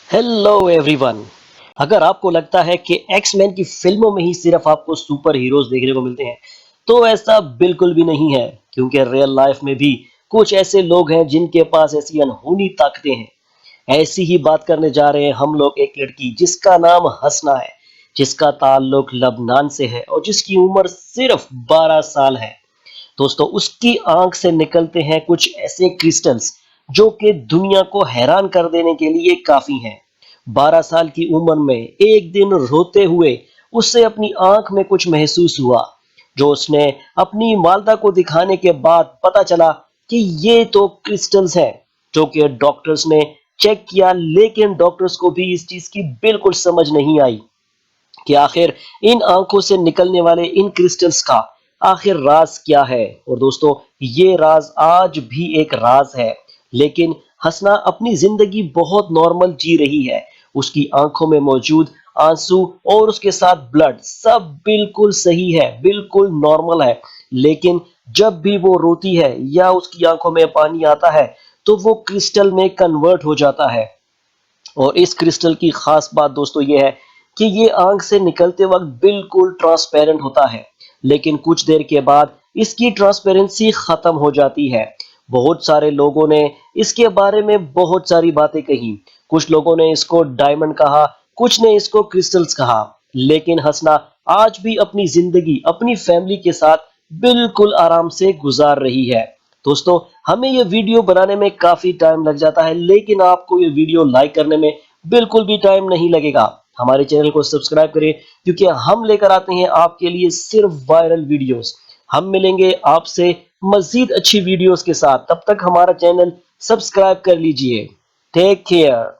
Hello everyone. अगर आपको लगता है कि एक्समैन की फिल्मों में ही सिर्फ आपको सुपर हीरोज देखने को मिलते हैं, तो ऐसा बिल्कुल भी नहीं है, क्योंकि रियल लाइफ में भी कुछ ऐसे लोग हैं जिनके पास ऐसी अनहोनी ताकतें हैं। ऐसी ही बात करने जा रहे हैं हम लोग एक लड़की जिसका नाम हसना है, जिसका ताल्लुक लबनान से है और जिसकी उम्र सिर्फ 12 साल है। दोस्तों, उसकी आंख से निकलते हैं कुछ ऐसे क्रिस्टल्स जो कि दुनिया को हैरान कर देने के लिए काफी हैं। 12 साल की उम्र में एक दिन रोते हुए उससे अपनी आंख में कुछ महसूस हुआ, जो उसने अपनी मालदा को दिखाने के बाद पता चला कि ये तो क्रिस्टल्स हैं। जो कि डॉक्टर्स ने चेक किया, लेकिन डॉक्टर्स को भी इस चीज की बिल्कुल समझ नहीं आई कि आखिर इन आंखों से निकलने वाले इन क्रिस्टल्स का आखिर राज क्या है। और दोस्तों, ये राज आज भी एक राज है। लेकिन हसना अपनी जिंदगी बहुत नॉर्मल जी रही है। उसकी आंखों में मौजूद आंसू और उसके साथ ब्लड सब बिल्कुल सही है, बिल्कुल नॉर्मल है। लेकिन जब भी वो रोती है या उसकी आंखों में पानी आता है, तो वो क्रिस्टल में कन्वर्ट हो जाता है। और इस क्रिस्टल की खास बात दोस्तों ये है कि ये आंख से निकलते वक्त बिल्कुल ट्रांसपेरेंट होता है, लेकिन कुछ देर के बाद इसकी ट्रांसपेरेंसी खत्म हो जाती है। बहुत सारे लोगों ने इसके बारे में बहुत सारी बातें कही। कुछ लोगों ने इसको डायमंड कहा, कुछ ने इसको क्रिस्टल्स कहा। लेकिन हंसना आज भी अपनी जिंदगी अपनी फैमिली के साथ बिल्कुल आराम से गुजार रही है। दोस्तों, हमें ये वीडियो बनाने में काफी टाइम लग जाता है, लेकिन आपको ये वीडियो लाइक करने में बिल्कुल भी टाइम नहीं लगेगा। हमारे चैनल को सब्सक्राइब करें, क्योंकि हम लेकर आते हैं आपके लिए सिर्फ वायरल वीडियोस। हम मिलेंगे आपसे मजीद अच्छी वीडियोस के साथ। तब तक हमारा चैनल सब्सक्राइब कर लीजिए। Take care.